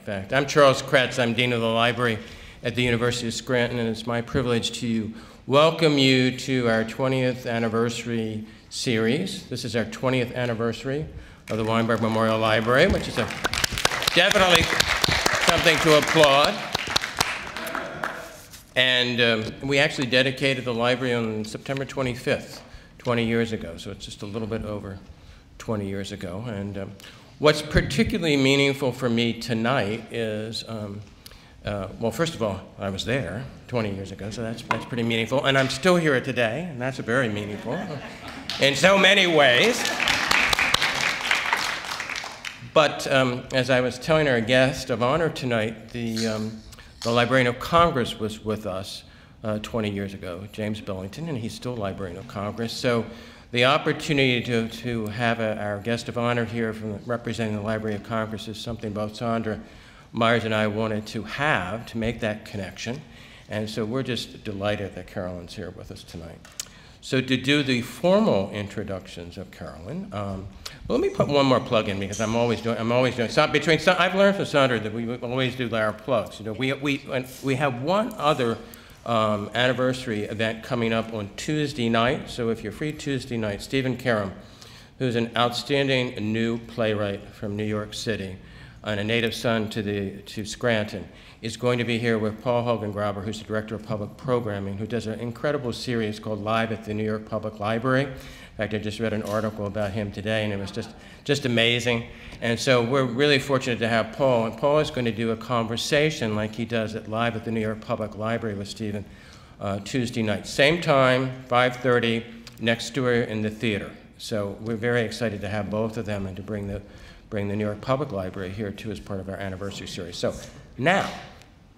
fact. I'm Charles Kretz. I'm Dean of the Library at the University of Scranton, and it's my privilege to welcome you to our 20th anniversary series. This is our 20th anniversary of the Weinberg Memorial Library, which is definitely something to applaud. And we actually dedicated the library on September 25th, 20 years ago, so it's just a little bit over 20 years ago. And what's particularly meaningful for me tonight is, well, first of all, I was there 20 years ago, so that's pretty meaningful. And I'm still here today, and that's very meaningful in so many ways. But as I was telling our guest of honor tonight, the Librarian of Congress was with us 20 years ago, James Billington, and he's still Librarian of Congress. So the opportunity to have our guest of honor here representing the Library of Congress is something both Sandra Myers and I wanted to have to make that connection. And so we're just delighted that Carolyn's here with us tonight. So to do the formal introductions of Carolyn, let me put one more plug in because I'm always doing. I've learned from Sandra that we always do our plugs. You know, we have one other anniversary event coming up on Tuesday night. So if you're free Tuesday night, Stephen Karam, who's an outstanding new playwright from New York City and a native son to Scranton, is going to be here with Paul Hogan-Graber, who's the Director of Public Programming, who does an incredible series called Live at the New York Public Library. In fact, I just read an article about him today, and it was just amazing. And so we're really fortunate to have Paul, and Paul is going to do a conversation like he does at Live at the New York Public Library with Stephen Tuesday night. Same time, 5:30, next door in the theater. So we're very excited to have both of them and to bring the New York Public Library here too as part of our anniversary series. So now,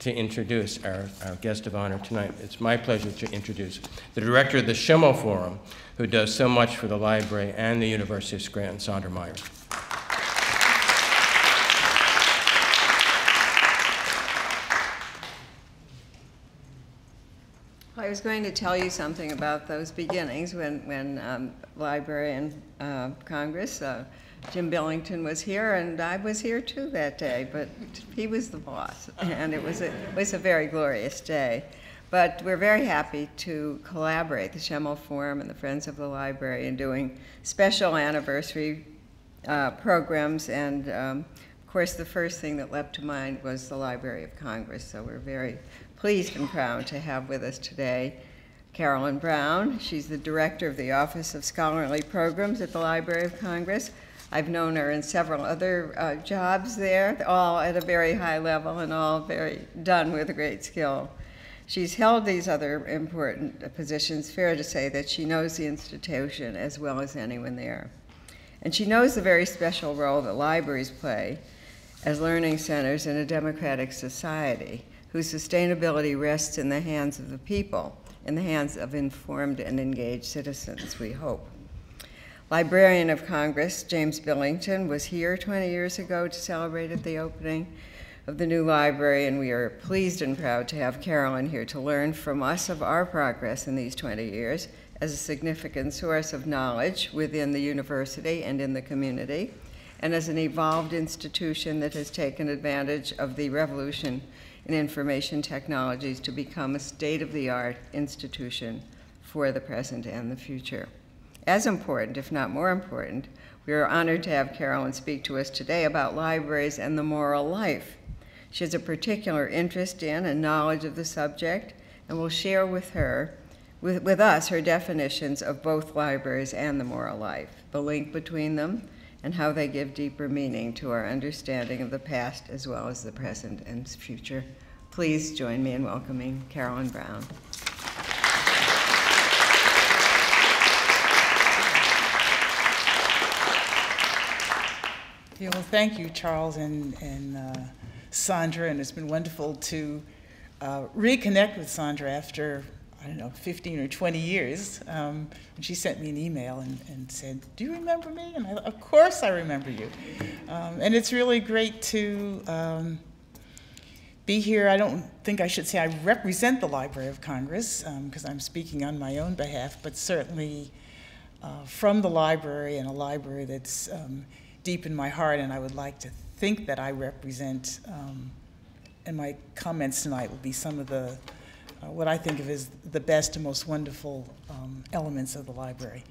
to introduce our guest of honor tonight, it's my pleasure to introduce the director of the Schimmel Forum, who does so much for the library and the University of Scranton, Sandra Myers. I was going to tell you something about those beginnings when Librarian Congress, Jim Billington was here, and I was here too that day, but he was the boss, and it was a very glorious day. But we're very happy to collaborate, the Schimmel Forum and the Friends of the Library, in doing special anniversary programs, and of course the first thing that leapt to mind was the Library of Congress, so we're very pleased and proud to have with us today Carolyn Brown. She's the director of the Office of Scholarly Programs at the Library of Congress. I've known her in several other jobs there, all at a very high level and all done with great skill. She's held these other important positions. Fair to say that she knows the institution as well as anyone there. And she knows the very special role that libraries play as learning centers in a democratic society whose sustainability rests in the hands of the people, in the hands of informed and engaged citizens, we hope. Librarian of Congress, James Billington, was here 20 years ago to celebrate at the opening of the new library, and we are pleased and proud to have Carolyn here to learn from us of our progress in these 20 years as a significant source of knowledge within the university and in the community, and as an evolved institution that has taken advantage of the revolution in information technologies to become a state-of-the-art institution for the present and the future. As important, if not more important, we are honored to have Carolyn speak to us today about libraries and the moral life. She has a particular interest in and knowledge of the subject, and will share with us her definitions of both libraries and the moral life, the link between them, and how they give deeper meaning to our understanding of the past as well as the present and future. Please join me in welcoming Carolyn Brown. Yeah, well, thank you, Charles and Sandra, and it's been wonderful to reconnect with Sandra after, I don't know, 15 or 20 years. And she sent me an email and said, "Do you remember me?" And of course I remember you. And it's really great to be here. I don't think I should say I represent the Library of Congress, because I'm speaking on my own behalf, but certainly from the library, and a library that's deep in my heart, and I would like to think that I represent, and my comments tonight will be some of the, what I think of as the best and most wonderful elements of the library.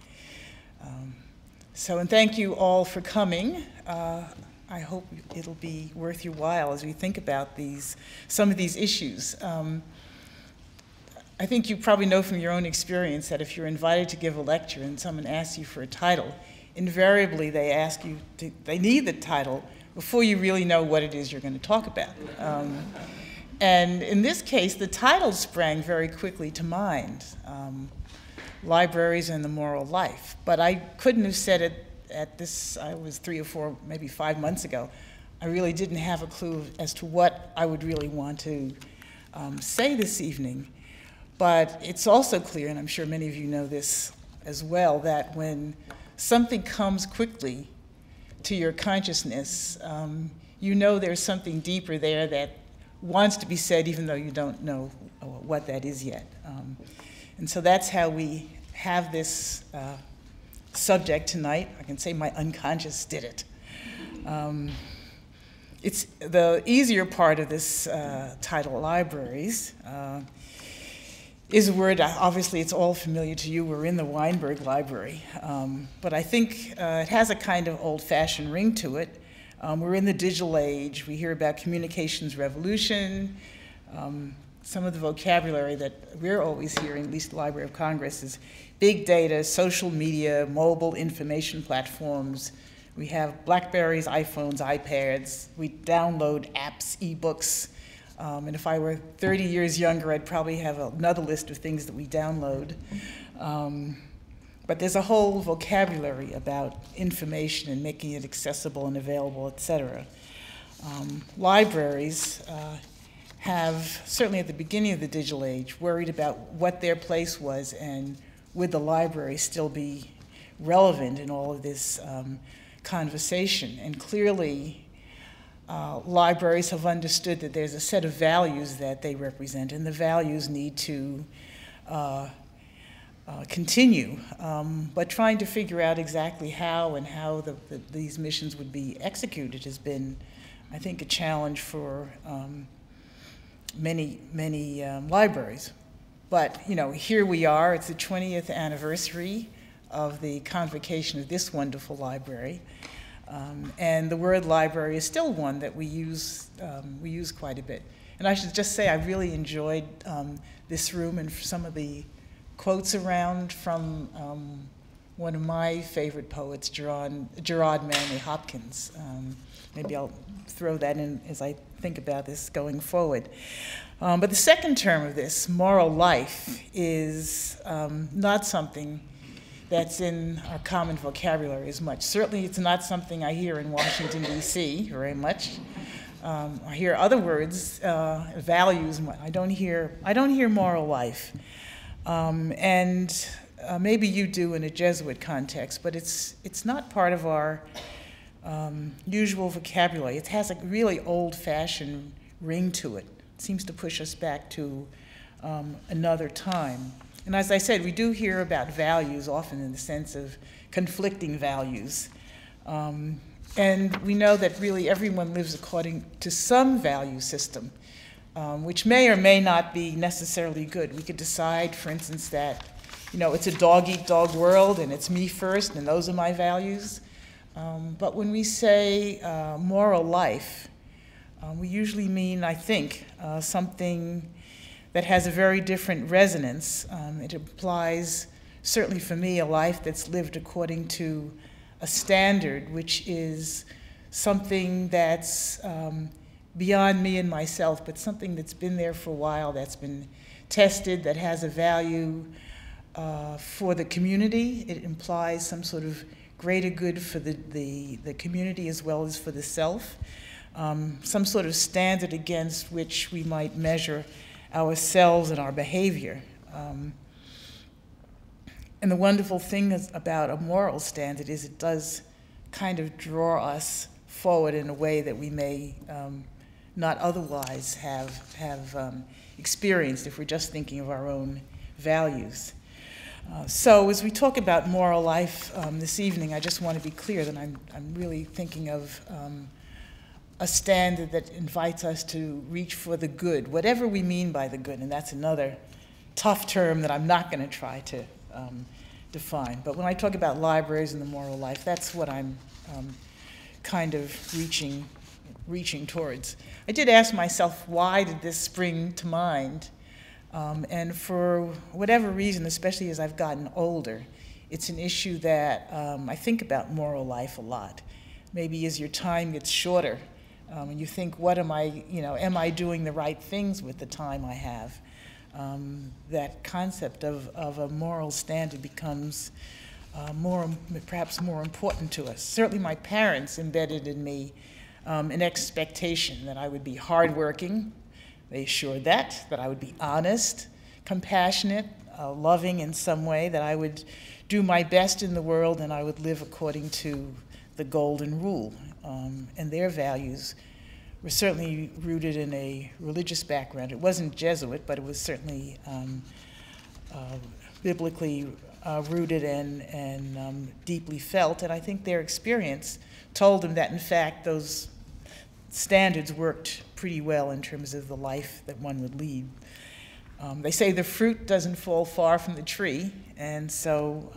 And thank you all for coming. I hope it'll be worth your while as we think about some of these issues. I think you probably know from your own experience that if you're invited to give a lecture and someone asks you for a title, invariably they ask you, they need the title before you really know what it is you're going to talk about. And in this case, the title sprang very quickly to mind, Libraries and the Moral Life. But I couldn't have said it at this, I was 3 or 4, maybe 5 months ago. I really didn't have a clue as to what I would really want to say this evening. But it's also clear, and I'm sure many of you know this as well, that when something comes quickly to your consciousness, you know there's something deeper there that wants to be said even though you don't know what that is yet. And so that's how we have this subject tonight. I can say my unconscious did it. It's the easier part of this title, Libraries, is a word, obviously it's all familiar to you. We're in the Weinberg Library. But I think it has a kind of old-fashioned ring to it. We're in the digital age. We hear about communications revolution. Some of the vocabulary that we're always hearing, at least the Library of Congress, is big data, social media, mobile information platforms. We have Blackberries, iPhones, iPads. We download apps, ebooks. And if I were 30 years younger, I'd probably have another list of things that we download. But there's a whole vocabulary about information and making it accessible and available, et cetera. Libraries have, certainly at the beginning of the digital age, worried about what their place was and would the library still be relevant in all of this conversation. And clearly, libraries have understood that there's a set of values that they represent, and the values need to continue. But trying to figure out exactly how and how these missions would be executed has been, I think, a challenge for many libraries. But here we are. It's the 20th anniversary of the convocation of this wonderful library. And the word library is still one that we use quite a bit. And I should just say I really enjoyed this room and some of the quotes around from one of my favorite poets, Gerard Manley Hopkins. Maybe I'll throw that in as I think about this going forward. But the second term of this, moral life, is not something that's in our common vocabulary as much. Certainly it's not something I hear in Washington, D.C. very much. I hear other words, values. I don't hear moral life. And maybe you do in a Jesuit context, but it's not part of our usual vocabulary. It has a really old-fashioned ring to it. It seems to push us back to another time. And as I said, we do hear about values often in the sense of conflicting values. And we know that really everyone lives according to some value system, which may or may not be necessarily good. We could decide, for instance, that it's a dog-eat-dog world and it's me first and those are my values. But when we say moral life, we usually mean, I think, something that has a very different resonance. It implies, certainly for me, a life that's lived according to a standard, which is something that's beyond me and myself, but something that's been there for a while, that's been tested, that has a value for the community. It implies some sort of greater good for the community as well as for the self. Some sort of standard against which we might measure ourselves and our behavior. And the wonderful thing about a moral standard is it does kind of draw us forward in a way that we may not otherwise have experienced if we're just thinking of our own values. So as we talk about moral life this evening, I just want to be clear that I'm really thinking of a standard that invites us to reach for the good, whatever we mean by the good, and that's another tough term that I'm not going to try to define. But when I talk about libraries and the moral life, that's what I'm kind of reaching towards. I did ask myself, why did this spring to mind? And for whatever reason, especially as I've gotten older, it's an issue that I think about moral life a lot. Maybe as your time gets shorter, and you think, what am I doing the right things with the time I have? That concept of a moral standard becomes perhaps more important to us. Certainly my parents embedded in me an expectation that I would be hardworking. They assured that I would be honest, compassionate, loving in some way, that I would do my best in the world, and I would live according to the golden rule. And their values were certainly rooted in a religious background. It wasn't Jesuit, but it was certainly biblically rooted and deeply felt. And I think their experience told them that, in fact, those standards worked pretty well in terms of the life that one would lead. They say the fruit doesn't fall far from the tree, and so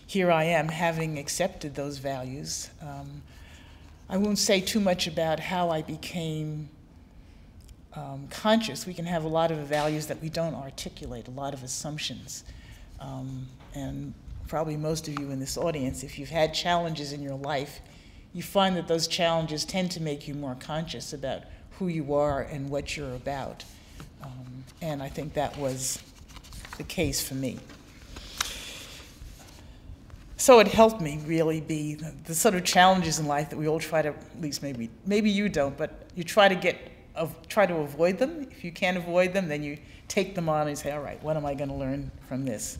here I am, having accepted those values. I won't say too much about how I became conscious. We can have a lot of values that we don't articulate, a lot of assumptions. And probably most of you in this audience, if you've had challenges in your life, you find that those challenges tend to make you more conscious about who you are and what you're about. And I think that was the case for me. So it helped me really be the sort of challenges in life that we all try to, at least maybe you don't, but you try to avoid them. If you can't avoid them, then you take them on and say, all right, what am I going to learn from this?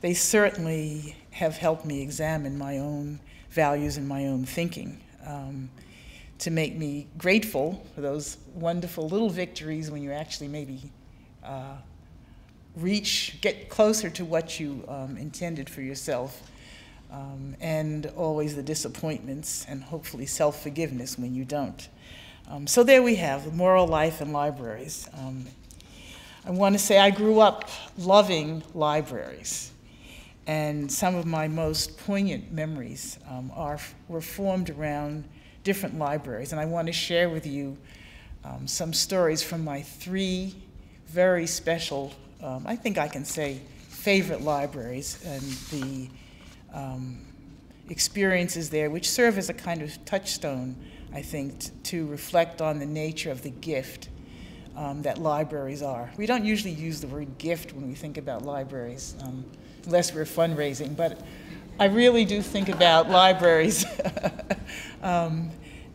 They certainly have helped me examine my own values and my own thinking, to make me grateful for those wonderful little victories when you actually maybe get closer to what you intended for yourself, and always the disappointments and hopefully self-forgiveness when you don't. So there we have the moral life and libraries. I want to say I grew up loving libraries, and some of my most poignant memories were formed around different libraries, and I want to share with you some stories from my 3 very special, I think I can say, favorite libraries, and the experiences there, which serve as a kind of touchstone, I think, to reflect on the nature of the gift that libraries are. We don't usually use the word gift when we think about libraries, unless we're fundraising, but I really do think about libraries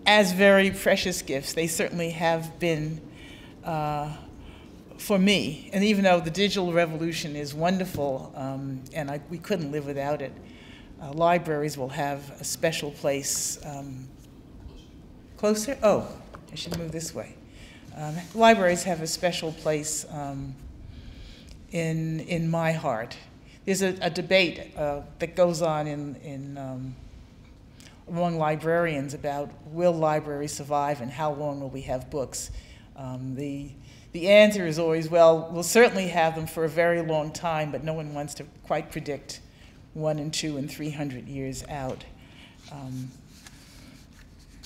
as very precious gifts. They certainly have been for me. And even though the digital revolution is wonderful, and we couldn't live without it, libraries will have a special place. Closer? Oh, I should move this way. Libraries have a special place in my heart. There's a debate that goes on among librarians about, will libraries survive and how long will we have books? The answer is always, well, we'll certainly have them for a very long time, but no one wants to quite predict 100 and 200 and 300 years out.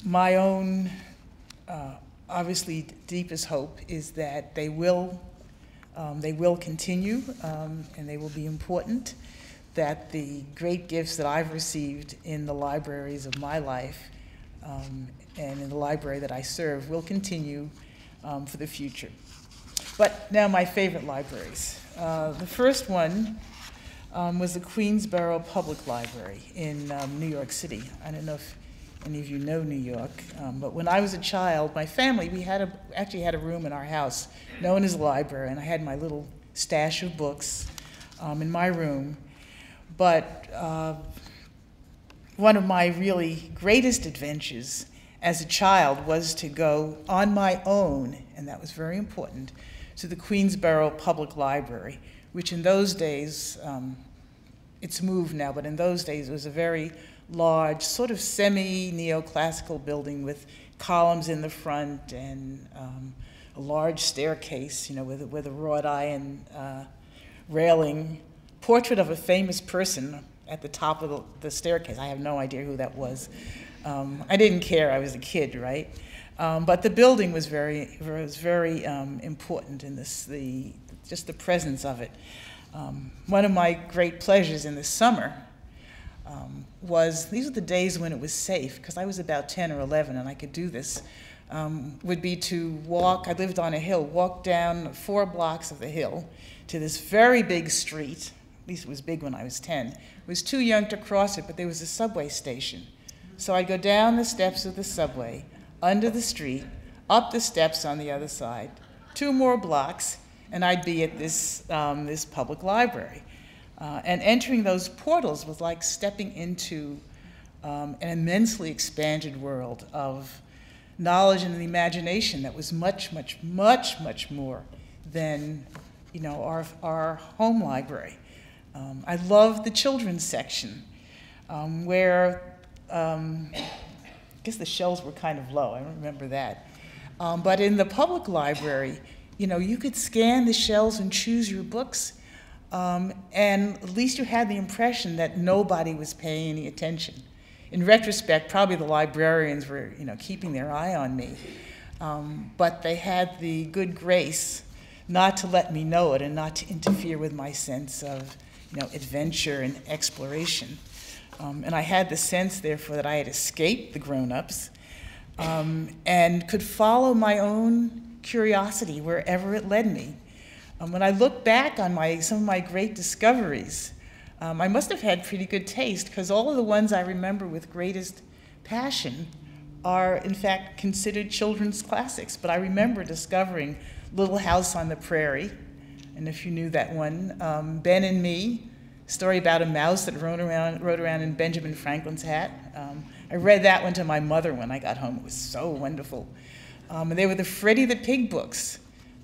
My own, obviously, deepest hope is that they will continue, and they will be important, that the great gifts that I've received in the libraries of my life and in the library that I serve will continue for the future. But now my favorite libraries. The first one was the Queensborough Public Library in New York City. I don't know if any of you know New York, but when I was a child, my family, we actually had a room in our house known as a library, and I had my little stash of books in my room. But one of my really greatest adventures as a child was to go on my own, and that was very important, to the Queensborough Public Library, which in those days, it's moved now, but in those days it was a very large, sort of semi-neoclassical building with columns in the front and a large staircase, you know, with a wrought iron railing. Portrait of a famous person at the top of the staircase. I have no idea who that was. I didn't care. I was a kid, right? But the building was very important in this, just the presence of it. One of my great pleasures in the summer was, these were the days when it was safe, because I was about 10 or 11 and I could do this, would be to walk, I lived on a hill, walk down 4 blocks of the hill to this very big street. At least it was big when I was 10. I was too young to cross it, but there was a subway station. So I'd go down the steps of the subway, under the street, up the steps on the other side, 2 more blocks, and I'd be at this, this public library. And entering those portals was like stepping into an immensely expanded world of knowledge and the imagination that was much, much, much, much more than, you know, our home library. I loved the children's section, where I guess the shelves were kind of low. I remember that. But in the public library, you know, you could scan the shelves and choose your books, and at least you had the impression that nobody was paying any attention. In retrospect, probably the librarians were, you know, keeping their eye on me, but they had the good grace not to let me know it and not to interfere with my sense of, you know, adventure and exploration. And I had the sense, therefore, that I had escaped the grown-ups and could follow my own curiosity wherever it led me. When I look back on some of my great discoveries, I must have had pretty good taste, because all of the ones I remember with greatest passion are, in fact, considered children's classics. But I remember discovering Little House on the Prairie, and if you knew that one, Ben and Me, story about a mouse that rode around in Benjamin Franklin's hat. I read that one to my mother when I got home. It was so wonderful. And they were the Freddie the Pig books.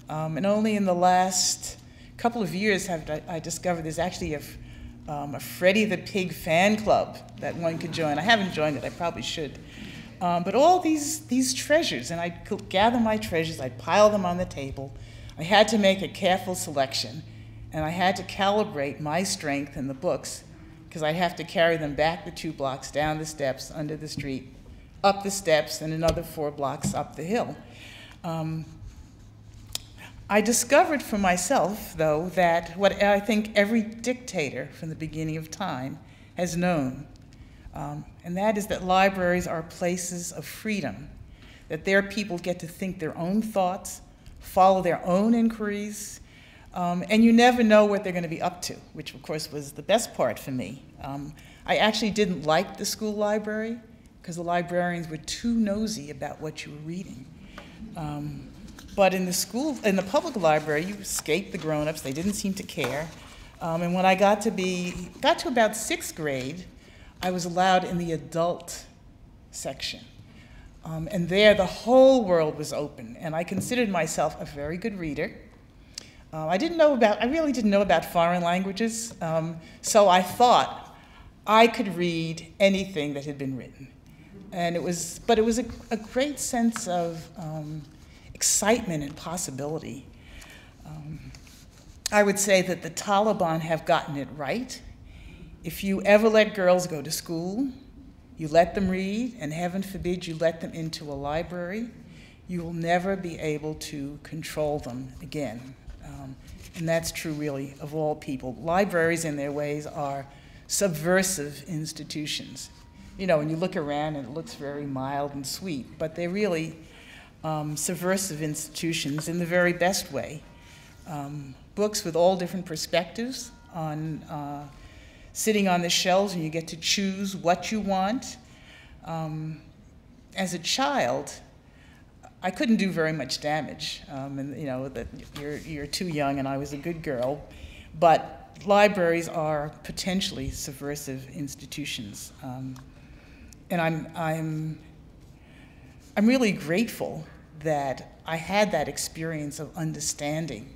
And only in the last couple of years have I discovered there's actually a Freddie the Pig fan club that one could join. I haven't joined it, I probably should. But all these treasures, and I'd gather my treasures, I'd pile them on the table. I had to make a careful selection, and I had to calibrate my strength in the books, because I'd have to carry them back the 2 blocks, down the steps, under the street, up the steps, and another 4 blocks up the hill. I discovered for myself, though, that what I think every dictator from the beginning of time has known, and that is that libraries are places of freedom, that their people get to think their own thoughts, follow their own inquiries, and you never know what they're going to be up to, which of course was the best part for me. I actually didn't like the school library because the librarians were too nosy about what you were reading. But in the public library, you escaped the grown-ups. They didn't seem to care. And when I got to about 6th grade, I was allowed in the adult section. And there, the whole world was open. And I considered myself a very good reader. I really didn't know about foreign languages. So I thought I could read anything that had been written. And it was a great sense of excitement and possibility. I would say that the Taliban have gotten it right. If you ever let girls go to school, you let them read, and heaven forbid you let them into a library, you will never be able to control them again. And that's true, really, of all people. Libraries, in their ways, are subversive institutions. You know, when you look around, and it looks very mild and sweet, but they're really subversive institutions in the very best way. Books with all different perspectives on sitting on the shelves, and you get to choose what you want. As a child, I couldn't do very much damage, and you know that you're too young, and I was a good girl. But libraries are potentially subversive institutions, and I'm really grateful that I had that experience of understanding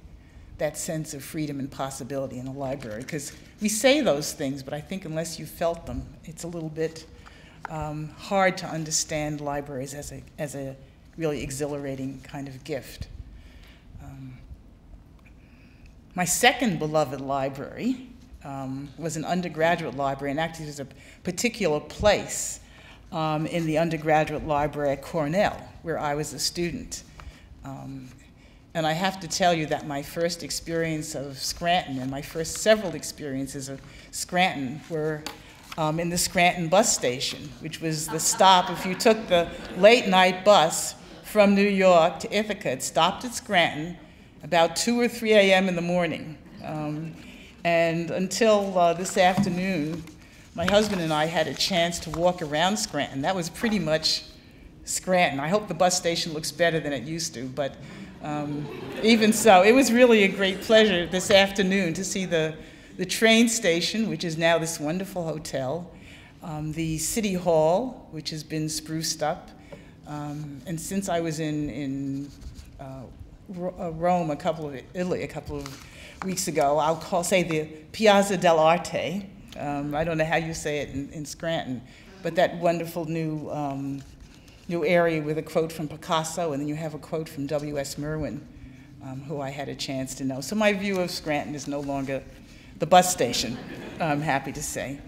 that sense of freedom and possibility in a library, because we say those things, but I think unless you felt them, it's a little bit hard to understand libraries as a really exhilarating kind of gift. My second beloved library was an undergraduate library, and actually there's a particular place in the undergraduate library at Cornell where I was a student. And I have to tell you that my first experience of Scranton and my first several experiences of Scranton were in the Scranton bus station, which was the stop. If you took the late night bus from New York to Ithaca, it stopped at Scranton about 2 or 3 a.m. in the morning. And until this afternoon, my husband and I had a chance to walk around Scranton. That was pretty much Scranton. I hope the bus station looks better than it used to, but even so, it was really a great pleasure this afternoon to see the train station, which is now this wonderful hotel, the City Hall, which has been spruced up, and since I was in Rome, Italy a couple of weeks ago, I'll say the Piazza dell'Arte. I don't know how you say it in Scranton, but that wonderful new area with a quote from Picasso, and then you have a quote from W.S. Merwin, who I had a chance to know. So my view of Scranton is no longer the bus station, I'm happy to say.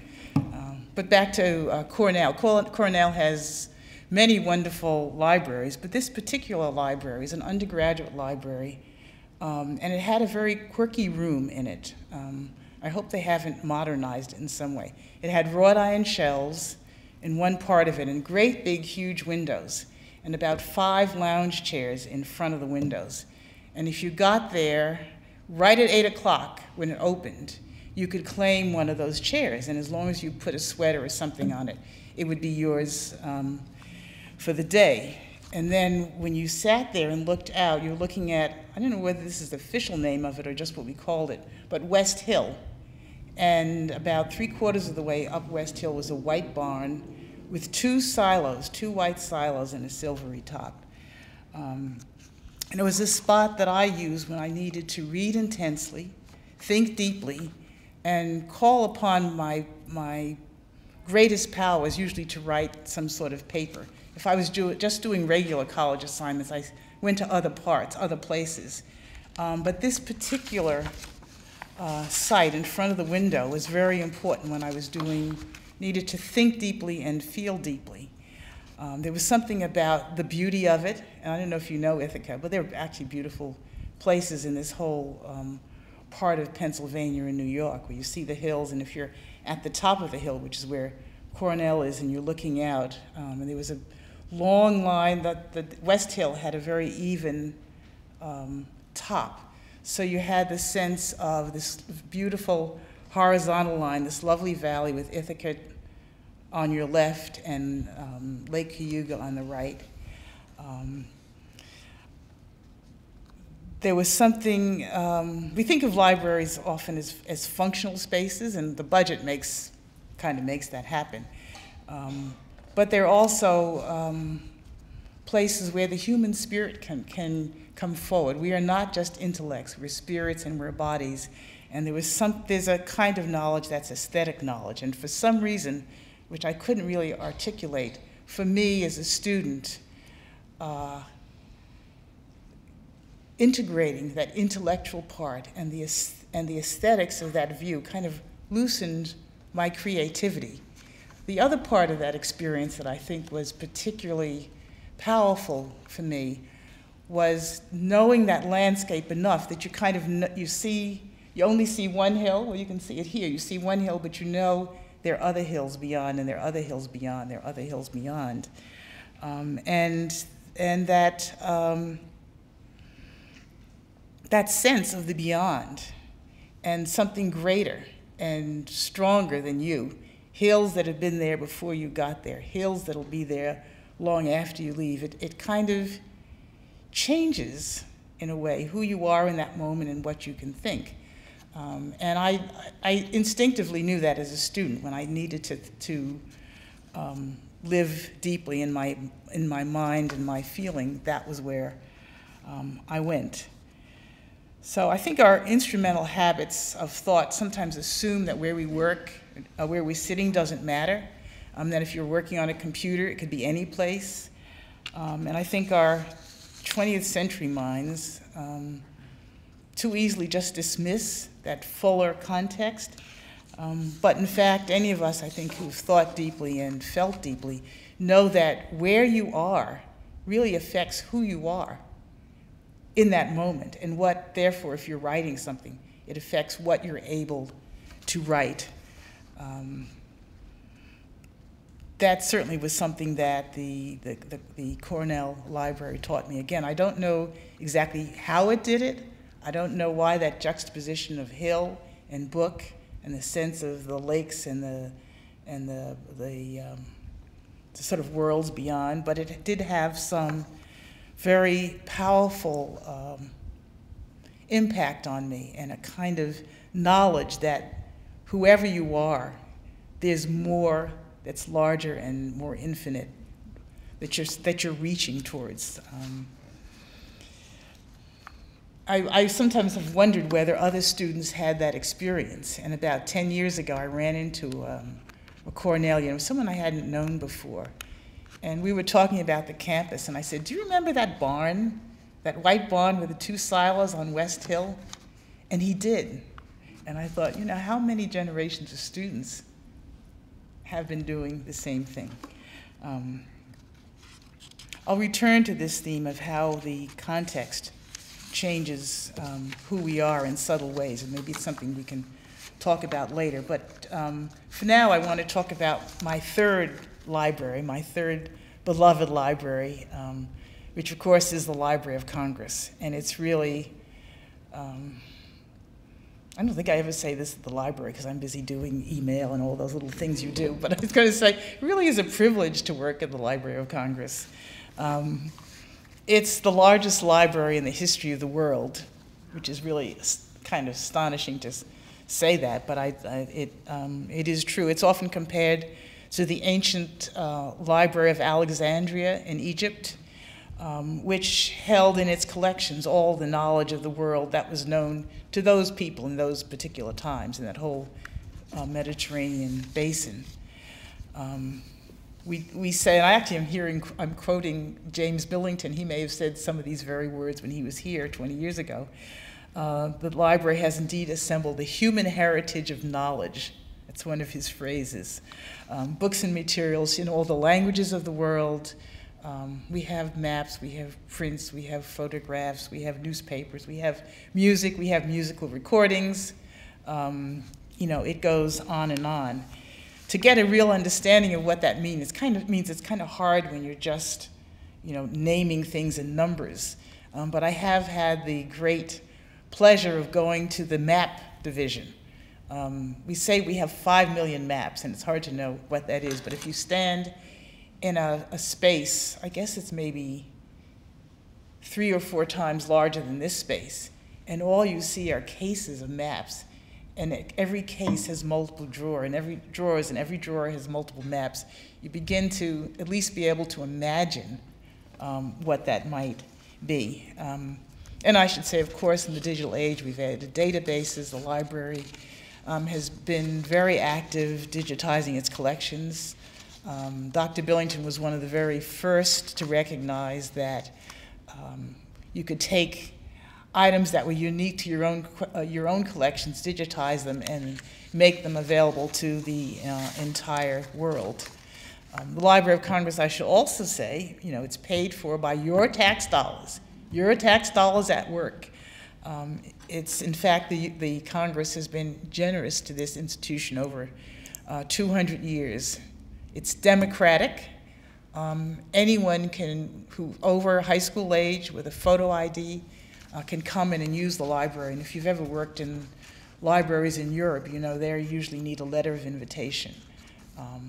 But back to Cornell. Cornell has many wonderful libraries, but this particular library is an undergraduate library, and it had a very quirky room in it. I hope they haven't modernized it in some way. It had wrought iron shelves in one part of it, and great big huge windows, and about 5 lounge chairs in front of the windows. And if you got there right at 8 o'clock when it opened, you could claim one of those chairs, and as long as you put a sweater or something on it, it would be yours for the day. And then when you sat there and looked out, you were looking at, I don't know whether this is the official name of it or just what we called it, but West Hill. And about 3/4 of the way up West Hill was a white barn with 2 silos, 2 white silos and a silvery top. And it was a spot that I used when I needed to read intensely, think deeply, and call upon my greatest powers, usually to write some sort of paper. If I was just doing regular college assignments, I went to other parts, other places. But this particular site in front of the window was very important when I was needed to think deeply and feel deeply. There was something about the beauty of it, and I don't know if you know Ithaca, but there are actually beautiful places in this whole part of Pennsylvania and New York where you see the hills, and if you're at the top of the hill, which is where Cornell is, and you're looking out, and there was a long line, the West Hill had a very even top. So you had the sense of this beautiful horizontal line, this lovely valley with Ithaca on your left and Lake Cayuga on the right. There was something, we think of libraries often as functional spaces, and the budget kind of makes that happen. But they're also places where the human spirit can come forward. We are not just intellects, we're spirits and we're bodies. And there's a kind of knowledge that's aesthetic knowledge. And for some reason, which I couldn't really articulate, for me as a student, integrating that intellectual part and the aesthetics of that view kind of loosened my creativity. The other part of that experience that I think was particularly powerful for me was knowing that landscape enough that you kind of, you only see one hill. Well, you can see it here. You see one hill, but you know there are other hills beyond, and there are other hills beyond, there are other hills beyond. And that sense of the beyond and something greater and stronger than you, hills that have been there before you got there, hills that'll be there long after you leave, it kind of changes, in a way, who you are in that moment and what you can think. And I instinctively knew that as a student when I needed to live deeply in my mind and my feeling. That was where I went. So I think our instrumental habits of thought sometimes assume that where we work, where we're sitting doesn't matter. That if you're working on a computer, it could be any place. And I think our 20th century minds too easily just dismiss that fuller context. But in fact, any of us, I think, who've thought deeply and felt deeply, know that where you are really affects who you are in that moment, and what, therefore, if you're writing something, it affects what you're able to write. That certainly was something that the Cornell Library taught me. Again, I don't know exactly how it did it. I don't know why that juxtaposition of hill and book and the sense of the lakes and the sort of worlds beyond, but it did have some very powerful impact on me, and a kind of knowledge that whoever you are, there's more that's larger and more infinite that you're reaching towards. I sometimes have wondered whether other students had that experience. And about 10 years ago, I ran into a Cornellian, someone I hadn't known before. And we were talking about the campus, and I said, "Do you remember that barn, that white barn with the 2 silos on West Hill?" And he did. And I thought, you know, how many generations of students have been doing the same thing? I'll return to this theme of how the context changes who we are in subtle ways, and maybe it's something we can talk about later. But for now, I want to talk about my third library, my third beloved library, which of course is the Library of Congress. And it's really, I don't think I ever say this at the library because I'm busy doing email and all those little things you do, but I was going to say, it really is a privilege to work at the Library of Congress. It's the largest library in the history of the world, which is really kind of astonishing to say that, but it is true. It's often compared to the ancient Library of Alexandria in Egypt, which held in its collections all the knowledge of the world that was known to those people in those particular times in that whole Mediterranean basin. We say, and I'm quoting James Billington. He may have said some of these very words when he was here 20 years ago. The library has indeed assembled the human heritage of knowledge. That's one of his phrases. Books and materials in all the languages of the world. We have maps, we have prints, we have photographs, we have newspapers, we have music, we have musical recordings. You know, it goes on and on. To get a real understanding of what that means, it's kind of hard when you're just, you know, naming things in numbers. But I have had the great pleasure of going to the map division. We say we have 5 million maps, and it's hard to know what that is, but if you stand in a space, I guess it's maybe 3 or 4 times larger than this space, and all you see are cases of maps, and every case has multiple drawers, and every drawer has multiple maps. You begin to at least be able to imagine what that might be. And I should say, of course, in the digital age, we've added databases. The library has been very active digitizing its collections. Dr. Billington was one of the very first to recognize that you could take items that were unique to your own collections, digitize them, and make them available to the entire world. The Library of Congress, I should also say, you know, it's paid for by your tax dollars at work. It's, in fact, the Congress has been generous to this institution over 200 years. It's democratic. Anyone who over high school age with a photo ID can come in and use the library. And if you've ever worked in libraries in Europe, you know they usually need a letter of invitation,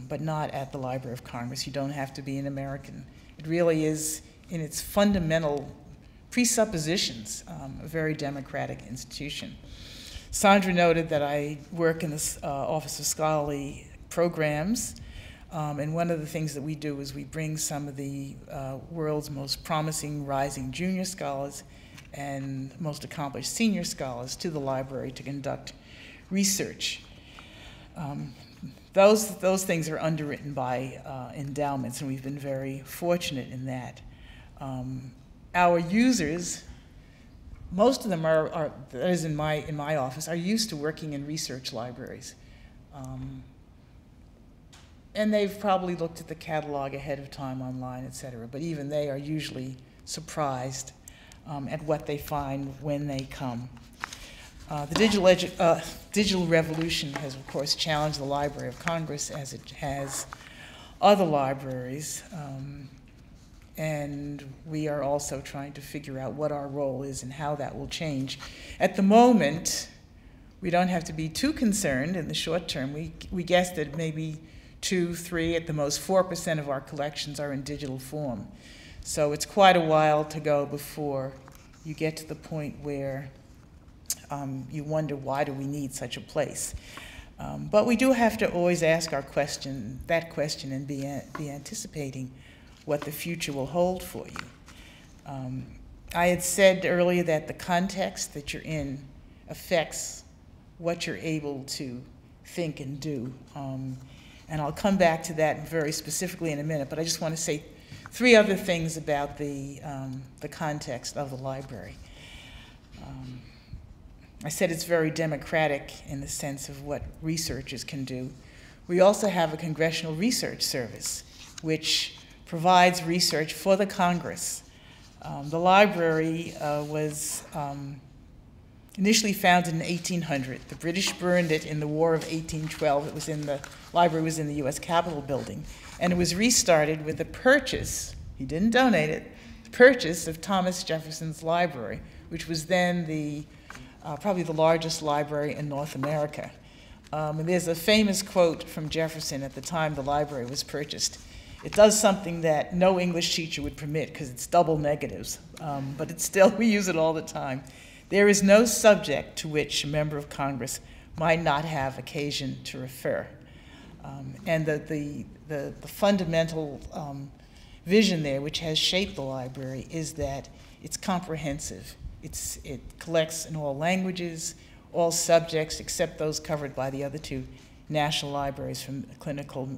but not at the Library of Congress. You don't have to be an American. It really is, in its fundamental presuppositions, a very democratic institution. Sandra noted that I work in the Office of Scholarly Programs, and one of the things that we do is we bring some of the world's most promising rising junior scholars and most accomplished senior scholars to the library to conduct research. those things are underwritten by endowments, and we've been very fortunate in that. Our users, most of them are that is in my office, are used to working in research libraries. And they've probably looked at the catalog ahead of time online, et cetera, but even they are usually surprised at what they find when they come. The digital revolution has, of course, challenged the Library of Congress as it has other libraries, and we are also trying to figure out what our role is and how that will change. At the moment, we don't have to be too concerned in the short term. We guess that maybe 2, 3, at the most 4% of our collections are in digital form. So it's quite a while to go before you get to the point where you wonder, why do we need such a place? But we do have to always ask that question and be anticipating what the future will hold for you. I had said earlier that the context that you're in affects what you're able to think and do. And I'll come back to that very specifically in a minute, but I just want to say 3 other things about the context of the library. I said it's very democratic in the sense of what researchers can do. We also have a Congressional Research Service, which provides research for the Congress. The library was initially founded in 1800. The British burned it in the War of 1812. The library was in the U.S. Capitol building, and it was restarted with the purchase, he didn't donate it, the purchase of Thomas Jefferson's library, which was then probably the largest library in North America. And there's a famous quote from Jefferson at the time the library was purchased. It does something that no English teacher would permit because it's double negatives, but it's still, we use it all the time. There is no subject to which a member of Congress might not have occasion to refer. And the fundamental vision there, which has shaped the library, is that it's comprehensive. It collects in all languages, all subjects, except those covered by the other 2 national libraries from clinical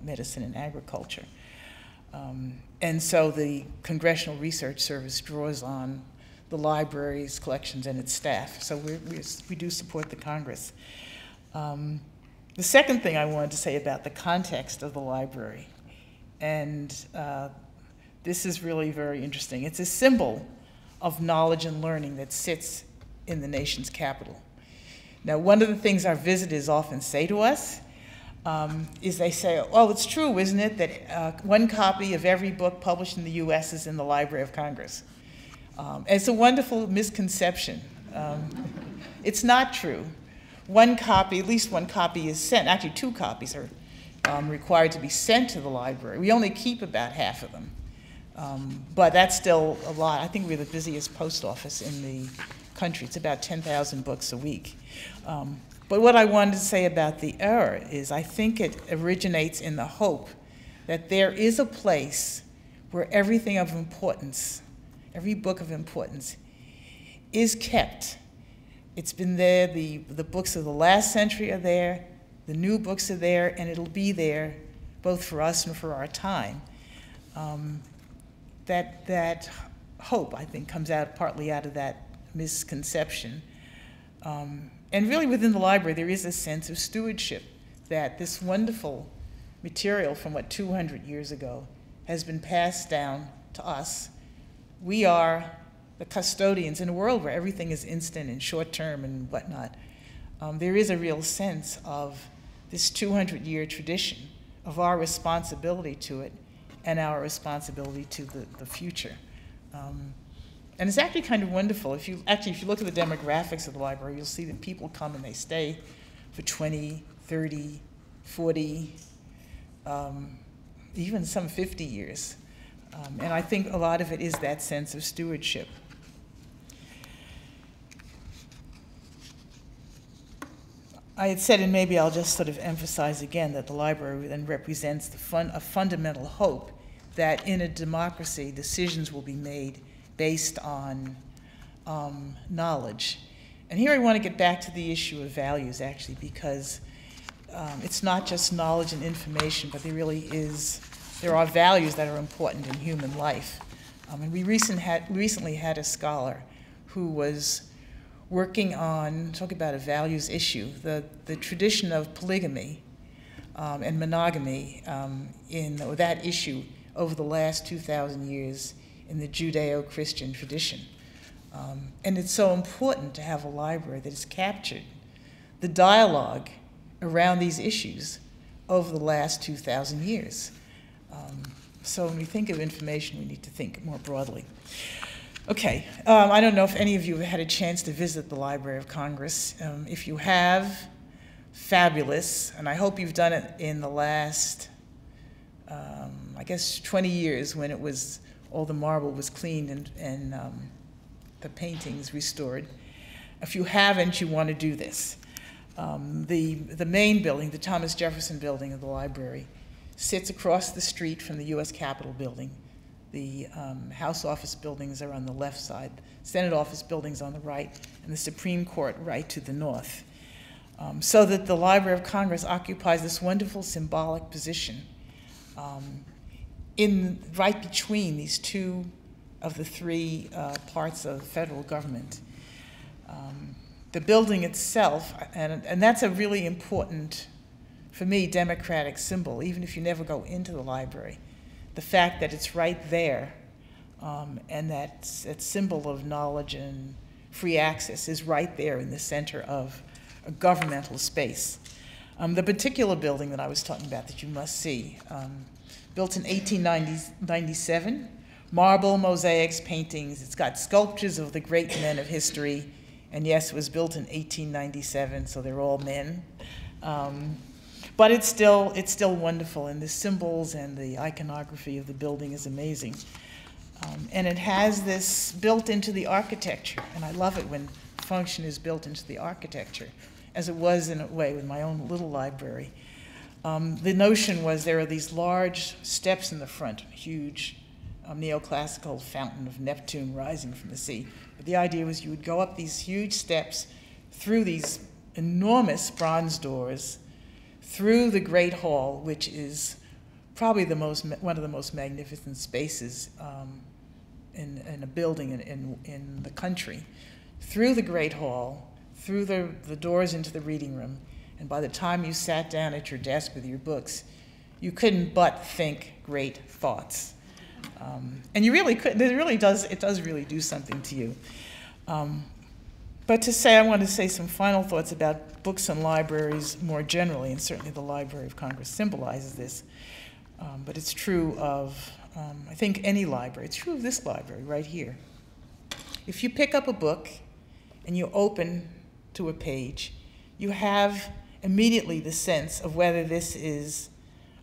medicine and agriculture. And so the Congressional Research Service draws on the library's collections and its staff. So we do support the Congress. The second thing I wanted to say about the context of the library, and this is really very interesting. It's a symbol of knowledge and learning that sits in the nation's capital. Now, one of the things our visitors often say to us is they say, oh, it's true, isn't it, that 1 copy of every book published in the U.S. is in the Library of Congress. It's a wonderful misconception. It's not true. 1 copy, at least 1 copy is sent. Actually, 2 copies are required to be sent to the library. We only keep about half of them. But that's still a lot. I think we're the busiest post office in the country. It's about 10,000 books a week. But what I wanted to say about the error is I think it originates in the hope that there is a place where everything of importance, every book of importance, is kept. It's been there, the books of the last century are there, the new books are there, and it'll be there both for us and for our time. That hope, I think, comes out partly out of that misconception. And really within the library, there is a sense of stewardship that this wonderful material from 200 years ago has been passed down to us. We are the custodians in a world where everything is instant and short-term and whatnot. There is a real sense of this 200-year tradition, of our responsibility to it and our responsibility to the future. And it's actually kind of wonderful. If you look at the demographics of the library, you'll see that people come and they stay for 20, 30, 40, even some 50 years. And I think a lot of it is that sense of stewardship. I had said, and maybe I'll just sort of emphasize again, that the library then represents a fundamental hope that in a democracy, decisions will be made based on knowledge. And here I want to get back to the issue of values, actually, because it's not just knowledge and information, but there are values that are important in human life. And we recently had a scholar who was working on, talk about a values issue, the tradition of polygamy and monogamy or that issue over the last 2,000 years in the Judeo-Christian tradition. And it's so important to have a library that has captured the dialogue around these issues over the last 2,000 years. So when we think of information, we need to think more broadly. Okay, I don't know if any of you have had a chance to visit the Library of Congress. If you have, fabulous, and I hope you've done it in the last, I guess, 20 years when it was, all the marble was cleaned and the paintings restored. If you haven't, you want to do this. The main building, the Thomas Jefferson building of the library, sits across the street from the U.S. Capitol building. The House office buildings are on the left side, Senate office buildings on the right, and the Supreme Court right to the north. So that the Library of Congress occupies this wonderful symbolic position right between these two of the three parts of federal government. The building itself, and that's a really important, for me, democratic symbol, even if you never go into the library. The fact that it's right there, and that symbol of knowledge and free access is right there in the center of a governmental space. The particular building that I was talking about that you must see, built in 1897, marble, mosaics, paintings. It's got sculptures of the great men of history. And yes, it was built in 1897, so they're all men. But it's still wonderful, and the symbols and the iconography of the building is amazing. And it has this built into the architecture, and I love it when function is built into the architecture, as it was in a way with my own little library. The notion was there are these large steps in the front, huge neoclassical fountain of Neptune rising from the sea. But the idea was you would go up these huge steps through these enormous bronze doors, through the Great Hall, which is probably one of the most magnificent spaces in a building in the country, through the Great Hall, through the doors into the reading room, and by the time you sat down at your desk with your books, you couldn't but think great thoughts. And you really could. It does really do something to you. But I want to say some final thoughts about books and libraries more generally, and certainly the Library of Congress symbolizes this. But it's true of, I think, any library. It's true of this library right here. If you pick up a book and you open to a page, you have immediately the sense of whether this is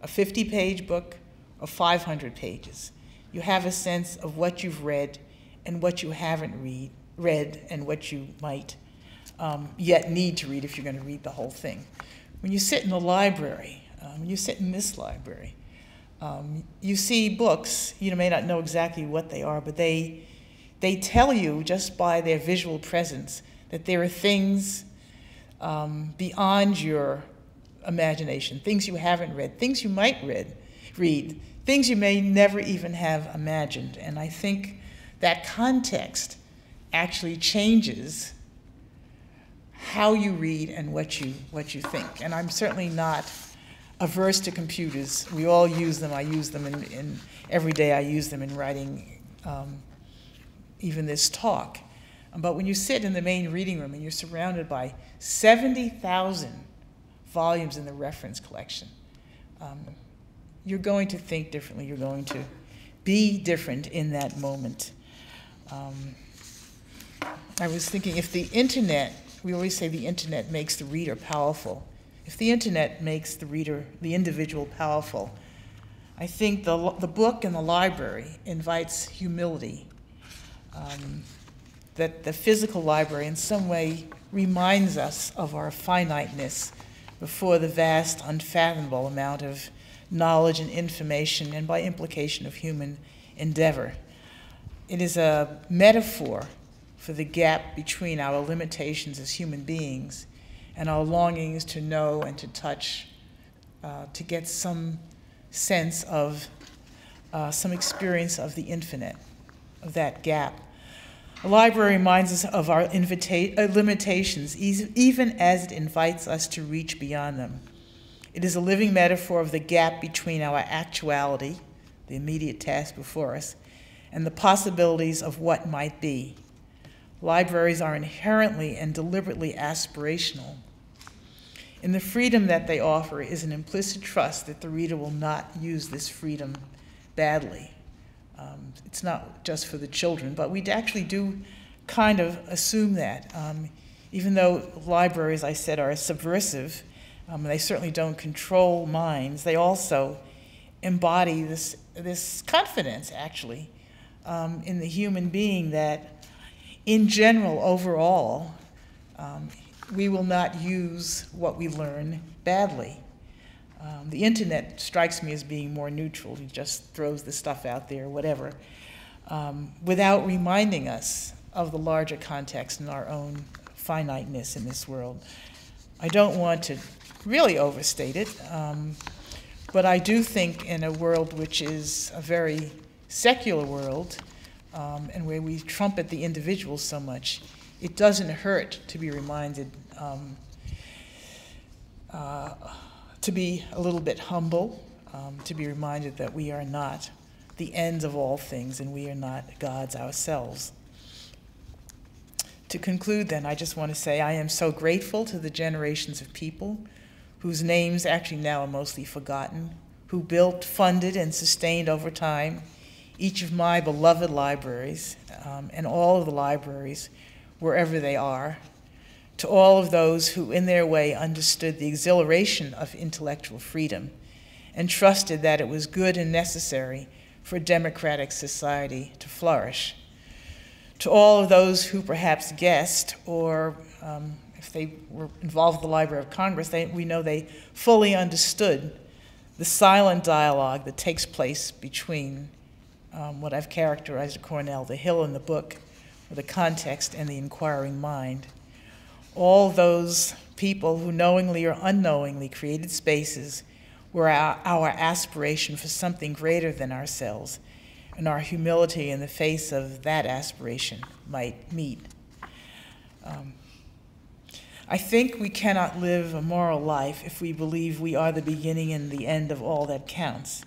a 50-page book or 500 pages. You have a sense of what you've read and what you haven't read and what you might yet need to read if you're going to read the whole thing. When you sit in the library, when you sit in this library, you see books. You may not know exactly what they are, but they tell you just by their visual presence that there are things beyond your imagination, things you haven't read, things you might read, things you may never even have imagined. And I think that context actually changes how you read and what you think. And I'm certainly not averse to computers. We all use them. I use them in every day. I use them in writing even this talk. But when you sit in the main reading room and you're surrounded by 70,000 volumes in the reference collection, you're going to think differently. You're going to be different in that moment. I was thinking, if the internet, we always say the internet makes the reader powerful. If the internet makes the reader, the individual, powerful, I think the book and the library invites humility. That the physical library in some way reminds us of our finiteness before the vast, unfathomable amount of knowledge and information, and by implication of human endeavor. It is a metaphor for the gap between our limitations as human beings and our longings to know and to touch, to get some sense of, some experience of the infinite, of that gap. A library reminds us of our limitations, even as it invites us to reach beyond them. It is a living metaphor of the gap between our actuality, the immediate task before us, and the possibilities of what might be. Libraries are inherently and deliberately aspirational. In the freedom that they offer is an implicit trust that the reader will not use this freedom badly. It's not just for the children, but we actually do kind of assume that. Even though libraries, I said, are subversive, they certainly don't control minds, they also embody this confidence, actually, in the human being that, in general, overall, we will not use what we learn badly. The internet strikes me as being more neutral. It just throws the stuff out there, whatever, without reminding us of the larger context and our own finiteness in this world. I don't want to really overstate it, but I do think in a world which is a very secular world, and where we trumpet the individual so much, it doesn't hurt to be reminded to be a little bit humble, to be reminded that we are not the end of all things and we are not gods ourselves. To conclude then, I just want to say I am so grateful to the generations of people whose names actually now are mostly forgotten, who built, funded, and sustained over time each of my beloved libraries and all of the libraries wherever they are, to all of those who in their way understood the exhilaration of intellectual freedom and trusted that it was good and necessary for a democratic society to flourish, to all of those who perhaps guessed, or if they were involved with the Library of Congress, we know they fully understood the silent dialogue that takes place between what I've characterized at Cornell, the hill in the book, or the context and the inquiring mind. All those people who knowingly or unknowingly created spaces where our aspiration for something greater than ourselves and our humility in the face of that aspiration might meet. I think we cannot live a moral life if we believe we are the beginning and the end of all that counts.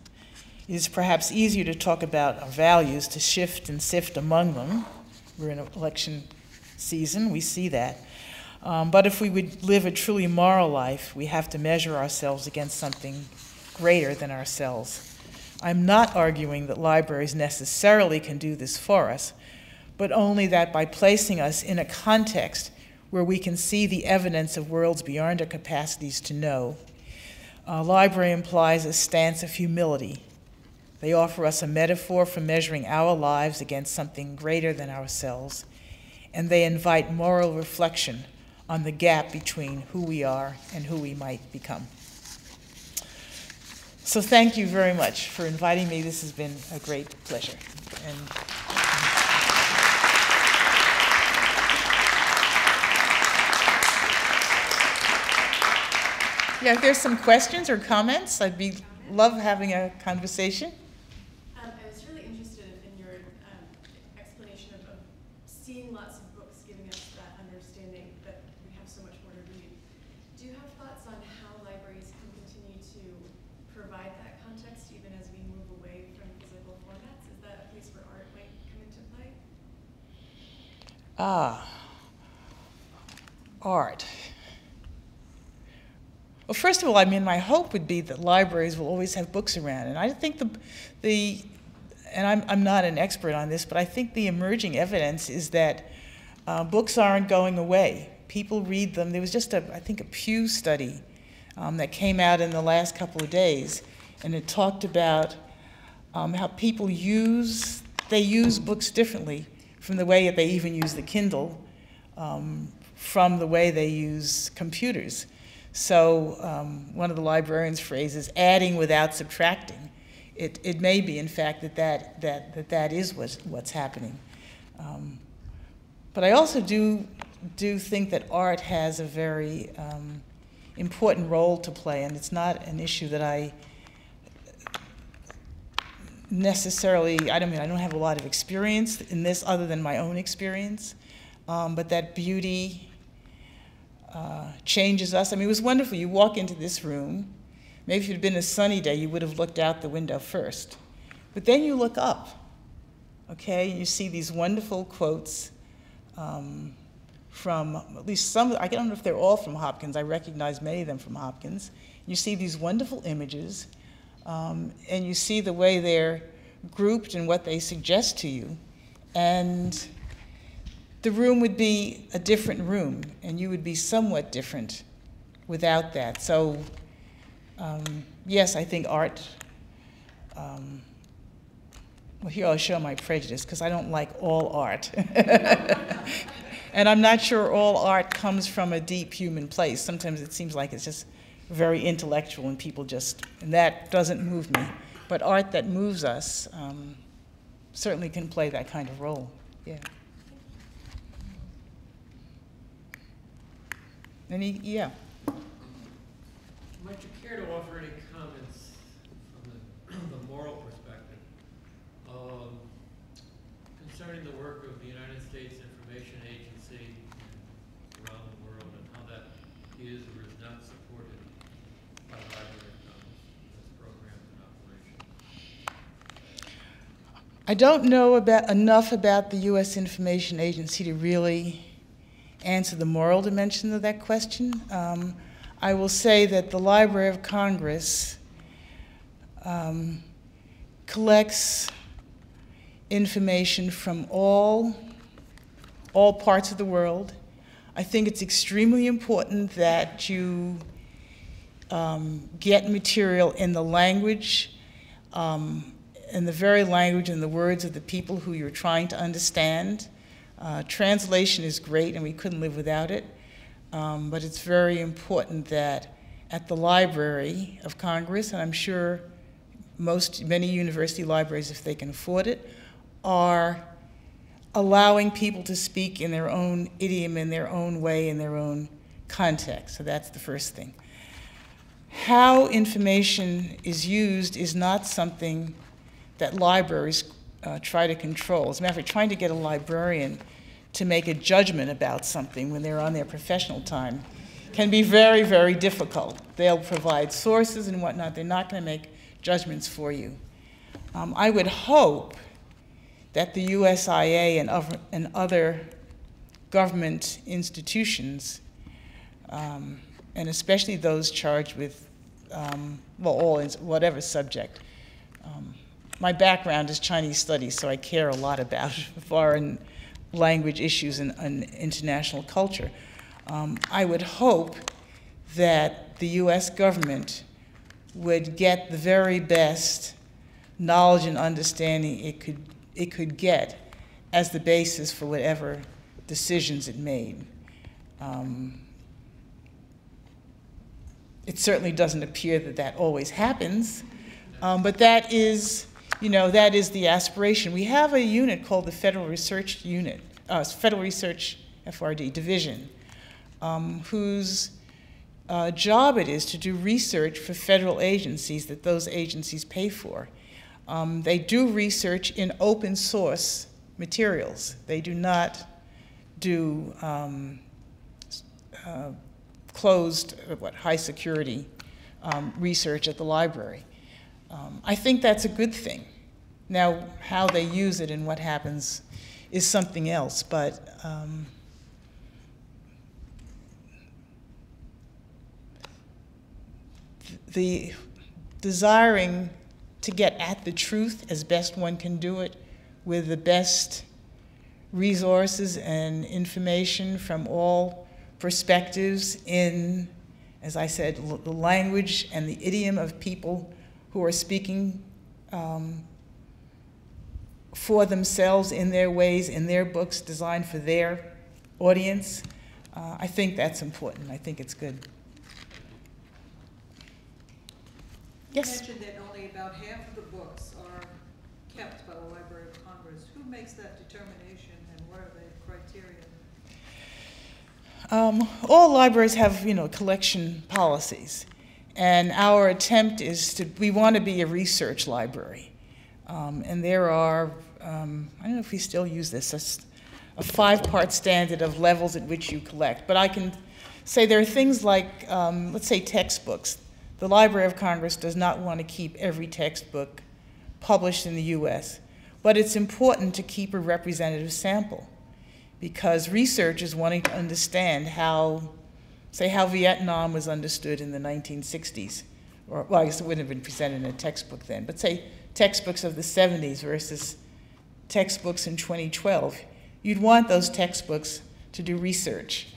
It is perhaps easier to talk about our values, to shift and sift among them. We're in election season, we see that. But if we would live a truly moral life, we have to measure ourselves against something greater than ourselves. I'm not arguing that libraries necessarily can do this for us, but only that by placing us in a context where we can see the evidence of worlds beyond our capacities to know, a library implies a stance of humility. They offer us a metaphor for measuring our lives against something greater than ourselves, and they invite moral reflection on the gap between who we are and who we might become. So thank you very much for inviting me. This has been a great pleasure. Yeah, if there's some questions or comments, I'd love having a conversation. I was really interested in your explanation of seeing lots of books giving us that understanding that we have so much more to read. Do you have thoughts on how libraries can continue to provide that context even as we move away from physical formats? Is that a place where art might come into play? Art. Well, first of all, I mean, my hope would be that libraries will always have books around. And I think and I'm not an expert on this, but I think the emerging evidence is that books aren't going away. People read them. There was just, I think, a Pew study that came out in the last couple of days, and it talked about how people use books differently from the way that they even use the Kindle, from the way they use computers. So one of the librarian's phrases, adding without subtracting. It may be, in fact, that is what's happening. But I also do do think that art has a very important role to play, and it's not an issue that I necessarily, I don't have a lot of experience in this other than my own experience, but that beauty changes us. I mean, it was wonderful. You walk into this room, maybe if it had been a sunny day, you would have looked out the window first. But then you look up, okay, and you see these wonderful quotes from at least some, I don't know if they're all from Hopkins, I recognize many of them from Hopkins. You see these wonderful images, and you see the way they're grouped and what they suggest to you. And the room would be a different room, and you would be somewhat different without that. So, yes, I think art, well, here I'll show my prejudice, because I don't like all art. And I'm not sure all art comes from a deep human place. Sometimes it seems like it's just very intellectual and people just, and that doesn't move me. But art that moves us certainly can play that kind of role, yeah. Yeah. Might you care to offer any comments from the moral perspective concerning the work of the United States Information Agency around the world and how that is or is not supported by the Library of Congress as programs in operation? I don't know enough about the U.S. Information Agency to really answer the moral dimension of that question. I will say that the Library of Congress collects information from all parts of the world. I think it's extremely important that you get material in the language, in the very language and the words of the people who you're trying to understand. Translation is great, and we couldn't live without it. But it's very important that at the Library of Congress, and I'm sure many university libraries, if they can afford it, are allowing people to speak in their own idiom, in their own way, in their own context. So that's the first thing. How information is used is not something that libraries try to control. As a matter of fact, trying to get a librarian to make a judgment about something when they're on their professional time can be very, very difficult. They'll provide sources and whatnot. They're not going to make judgments for you. I would hope that the USIA and other government institutions, and especially those charged with, whatever subject. My background is Chinese studies, so I care a lot about foreign language issues and international culture. I would hope that the US government would get the very best knowledge and understanding it could get as the basis for whatever decisions it made. It certainly doesn't appear that that always happens, but that is, that is the aspiration. We have a unit called the Federal Research Unit, Federal Research FRD Division, whose job it is to do research for federal agencies that those agencies pay for. They do research in open source materials. They do not do closed, high security research at the library. I think that's a good thing. Now, how they use it and what happens is something else, but the desiring to get at the truth as best one can do it with the best resources and information from all perspectives in, as I said, the language and the idiom of people who are speaking for themselves in their ways, in their books designed for their audience. I think that's important. I think it's good. Yes? You mentioned that only about half of the books are kept by the Library of Congress. Who makes that determination, and what are the criteria? All libraries have, collection policies. And our attempt is we want to be a research library. And there are, I don't know if we still use this, a 5-part standard of levels at which you collect. But I can say there are things like, let's say textbooks. The Library of Congress does not want to keep every textbook published in the US, but it's important to keep a representative sample because research is wanting to understand how, say, how Vietnam was understood in the 1960s. Or, well, I guess it wouldn't have been presented in a textbook then, but say textbooks of the 70s versus textbooks in 2012. You'd want those textbooks to do research.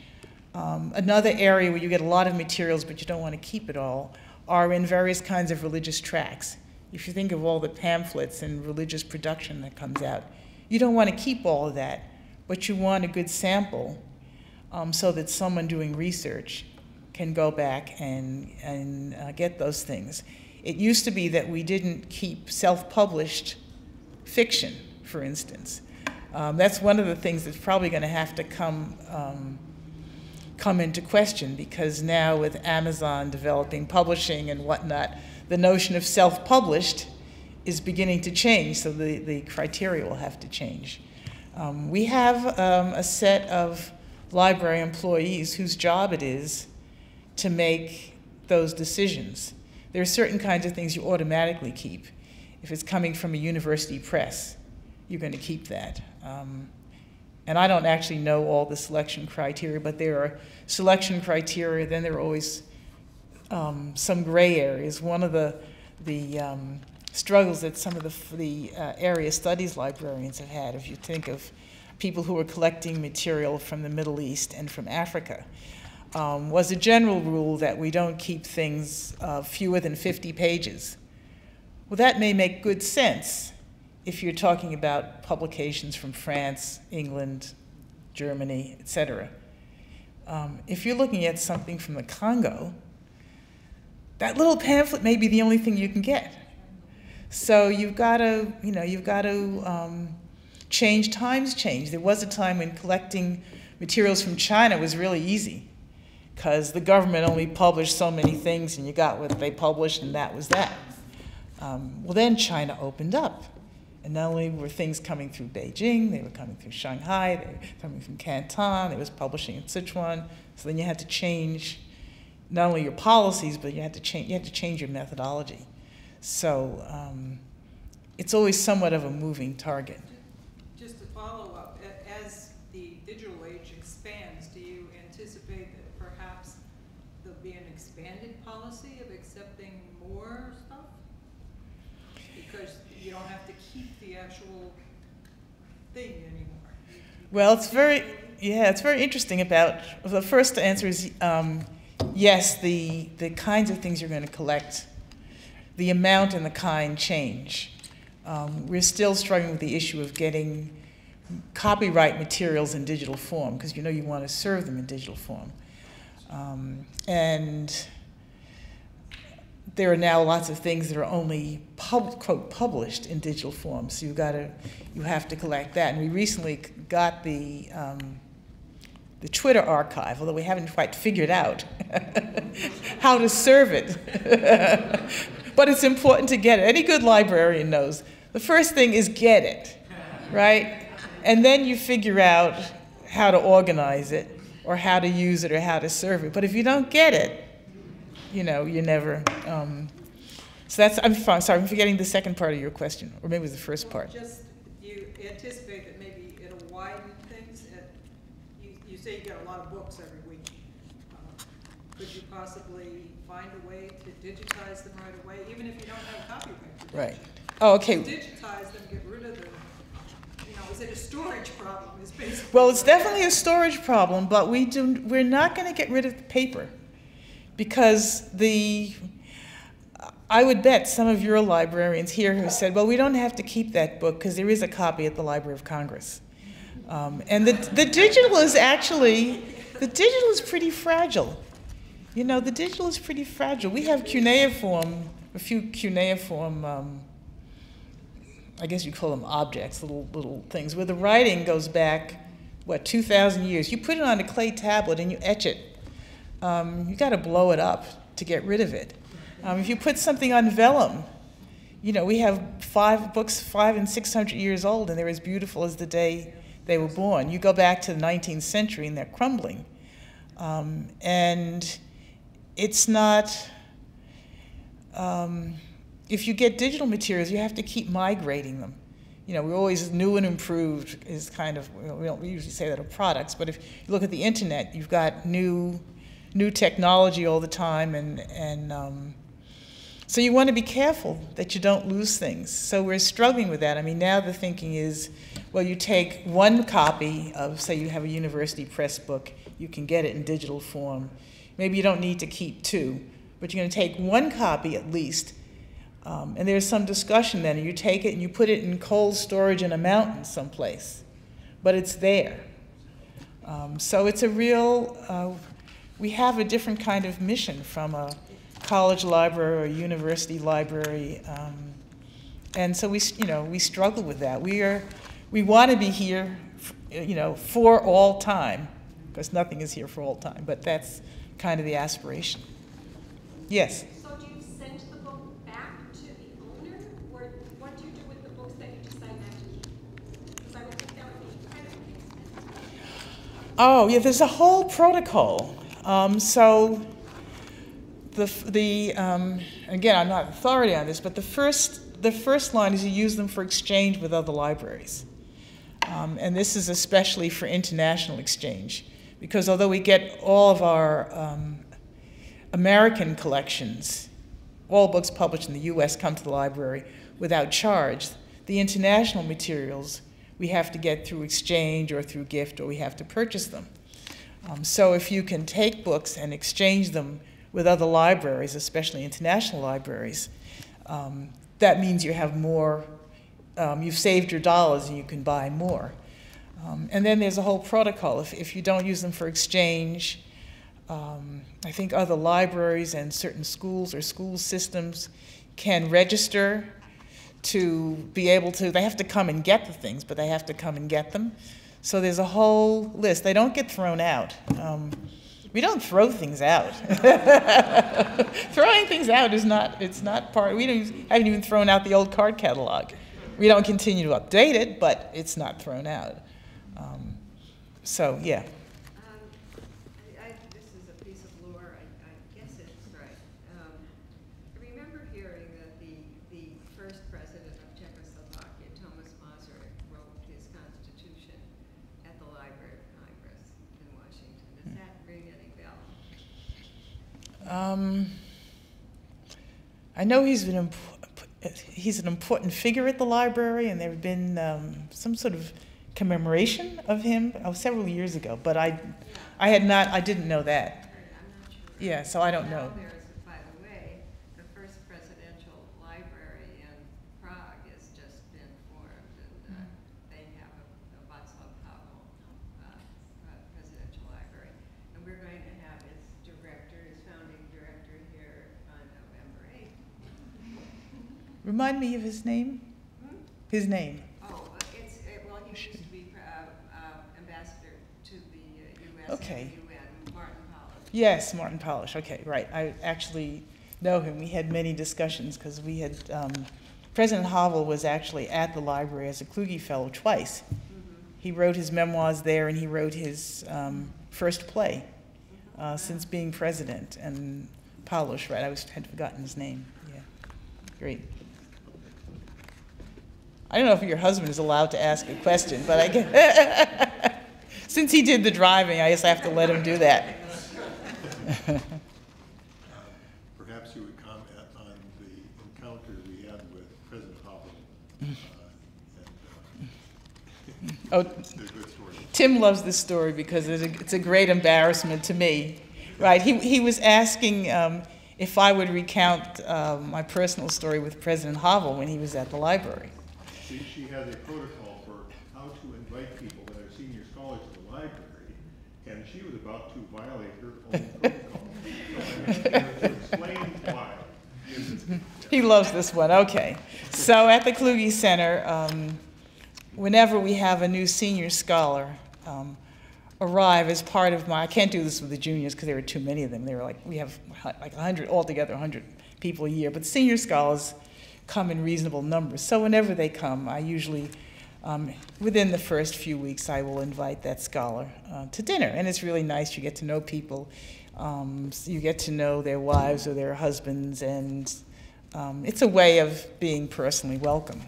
Another area where you get a lot of materials but you don't want to keep it all are in various kinds of religious tracts. If you think of all the pamphlets and religious production that comes out, you don't want to keep all of that, but you want a good sample so that someone doing research can go back and get those things. It used to be that we didn't keep self-published fiction, for instance. That's one of the things that's probably going to have to come into question because now with Amazon developing publishing and whatnot, the notion of self-published is beginning to change, so the criteria will have to change. We have a set of library employees whose job it is to make those decisions. There are certain kinds of things you automatically keep. If it's coming from a university press, you're going to keep that. And I don't actually know all the selection criteria, but there are selection criteria, then there are always some gray areas. One of the struggles that some of the area studies librarians have had, if you think of people who were collecting material from the Middle East and from Africa, was a general rule that we don't keep things fewer than 50 pages. Well, that may make good sense if you're talking about publications from France, England, Germany, etc. If you're looking at something from the Congo, that little pamphlet may be the only thing you can get. So you've got to, change. Times change. There was a time when collecting materials from China was really easy because the government only published so many things and you got what they published and that was that. Well, then China opened up. And not only were things coming through Beijing, they were coming through Shanghai, they were coming from Canton, they was publishing in Sichuan. So then you had to change not only your policies, but you had to change your methodology. So it's always somewhat of a moving target. Just to follow up, as the digital age expands, do you anticipate that perhaps there'll be an expanded policy of accepting more stuff? Because you don't have to keep the actual thing anymore. Well, it's very interesting about, the first answer is yes, the kinds of things you're going to collect, the amount and the kind change. We're still struggling with the issue of getting copyright materials in digital form because you want to serve them in digital form. And there are now lots of things that are only quote published in digital form, so you have to collect that. And we recently got the Twitter archive, although we haven't quite figured out how to serve it. But it's important to get it. Any good librarian knows the first thing is get it, right? And then you figure out how to organize it, or how to use it, or how to serve it. But if you don't get it, you never. So that's, I'm sorry, I'm forgetting the second part of your question, or maybe it was the first part. Just, you anticipate that maybe it'll widen things? You say you get a lot of books every week. Could you possibly find a way to digitize them right away, even if you don't have copyright? Right. Oh, okay. Digitize them, get rid of them. Is it a storage problem? Is basically. Well, it's definitely a storage problem, but we're not going to get rid of the paper. Because I would bet some of your librarians here who said, well, we don't have to keep that book because there is a copy at the Library of Congress. And the digital is actually, pretty fragile. The digital is pretty fragile. We have cuneiform, a few cuneiform, I guess you call them objects, little things, where the writing goes back what, 2,000 years. You put it on a clay tablet and you etch it. You got to blow it up to get rid of it. If you put something on vellum, you know, we have 5 books 500 and 600 years old, and they're as beautiful as the day they were born. You go back to the 19th century and they're crumbling. And it's not, if you get digital materials, you have to keep migrating them. You know, we're always new and improved is kind of, we don't usually say that of products, but if you look at the internet, you've got new technology all the time, and so you want to be careful that you don't lose things. So we're struggling with that. I mean, now the thinking is, well, you take one copy of, say you have a university press book, you can get it in digital form. Maybe you don't need to keep 2, but you're going to take one copy at least. And there's some discussion then, and you take it and you put it in cold storage in a mountain someplace, but it's there. So it's a real, we have a different kind of mission from a college library or a university library, and so we struggle with that. We want to be here, for all time, because nothing is here for all time, but that's kind of the aspiration. Yes? So do you send the book back to the owner, or what do you do with the books that you decide not to keep? Because I would think that would be kind of expensive. Oh, yeah, there's a whole protocol. So again, I'm not authority on this, but the first line is you use them for exchange with other libraries. And this is especially for international exchange, because although we get all of our American collections, all books published in the US come to the library without charge, the international materials we have to get through exchange or through gift, or we have to purchase them. So if you can take books and exchange them with other libraries, especially international libraries, that means you have more, you've saved your dollars and you can buy more. And then there's a whole protocol. If you don't use them for exchange, I think other libraries and certain schools or school systems can register to be able to, they have to come and get the things, but they have to come and get them. So there's a whole list. They don't get thrown out. We don't throw things out. Throwing things out is not, it's not part, haven't even thrown out the old card catalog. We don't continue to update it, but it's not thrown out. So, yeah. This is a piece of lore, I guess it's right. I remember hearing that the first president of Czechoslovakia, Thomas Masaryk, wrote his constitution at the Library of Congress in Washington. Does that ring any bell? I know he's an important figure at the library, and there have been some sort of commemoration of him several years ago, but I didn't know that. I'm not sure. Yeah, so I don't know. Now there's, by the way, the first presidential library in Prague has just been formed, and they have a Václav Havel presidential library. And we're going to have his founding director here on November 8th. Remind me of his name? His name. Oh, well, he used to be ambassador to the U.S. Okay. and the UN, Martin Polish. Yes, Martin Polish. Okay, right. I actually know him. We had many discussions because we had, President Havel was actually at the library as a Kluge Fellow twice. He wrote his memoirs there, and he wrote his first play since being president. And Polish, right? I had forgotten his name. Yeah, great. I don't know if your husband is allowed to ask a question, but I guess since he did the driving, I just have to let him do that. Perhaps you would comment on the encounter we had with President Havel. Oh, It's a good story. Tim loves this story because it's a great embarrassment to me. Right? He was asking if I would recount my personal story with President Havel when he was at the library. She has a protocol for how to invite people that are senior scholars to the library, and she was about to violate her own protocol. So I to explain why. He loves this one. Okay. So at the Kluge Center, whenever we have a new senior scholar arrive as part of my, I can't do this with the juniors because there were too many of them. They were like, we have like 100, altogether 100 people a year, but senior scholars come in reasonable numbers. So whenever they come, I usually, within the first few weeks, I will invite that scholar to dinner. And it's really nice. You get to know people. You get to know their wives or their husbands, and it's a way of being personally welcome.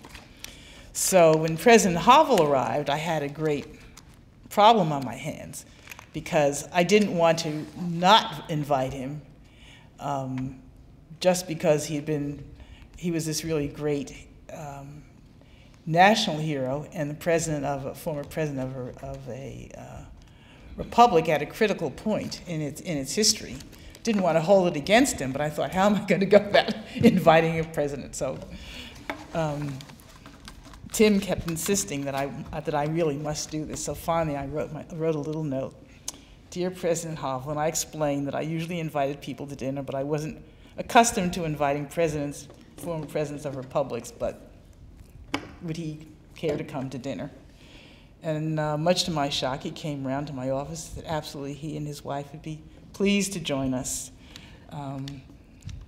So when President Havel arrived, I had a great problem on my hands because I didn't want to not invite him just because he was this really great national hero and the president of a former president of a republic at a critical point in its history. Didn't want to hold it against him, but I thought, how am I going to go about inviting a president? So Tim kept insisting that I really must do this. So finally, I wrote a little note. Dear President Havel, and I explained that I usually invited people to dinner, but I wasn't accustomed to inviting presidents, former presidents of republics, but would he care to come to dinner? And much to my shock, he came round to my office that absolutely he and his wife would be pleased to join us.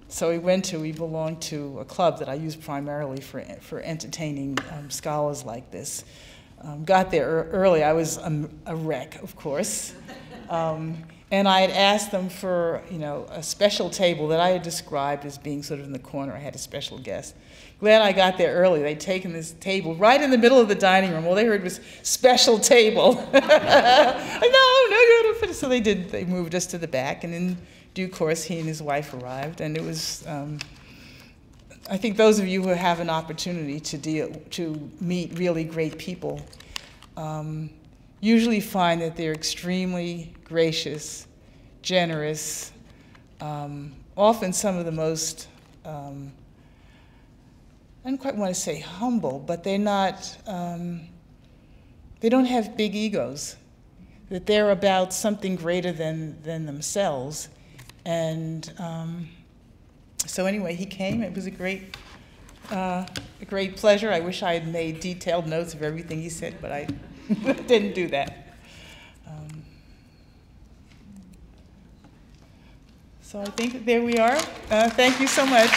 So we belonged to a club that I use primarily for entertaining scholars like this. Got there early. I was a wreck, of course. And I had asked them for, a special table that I had described as being sort of in the corner. I had a special guest. Glad I got there early. They'd taken this table right in the middle of the dining room. All they heard was special table. No, you don't finish. So they did. They moved us to the back, and in due course, he and his wife arrived, and it was. I think those of you who have an opportunity to meet really great people usually find that they're extremely gracious, generous, often some of the most, I don't quite want to say humble, but they're not, they don't have big egos, that they're about something greater than themselves. And so anyway, he came. It was a great pleasure. I wish I had made detailed notes of everything he said, but I didn't do that. So I think that there we are. Thank you so much.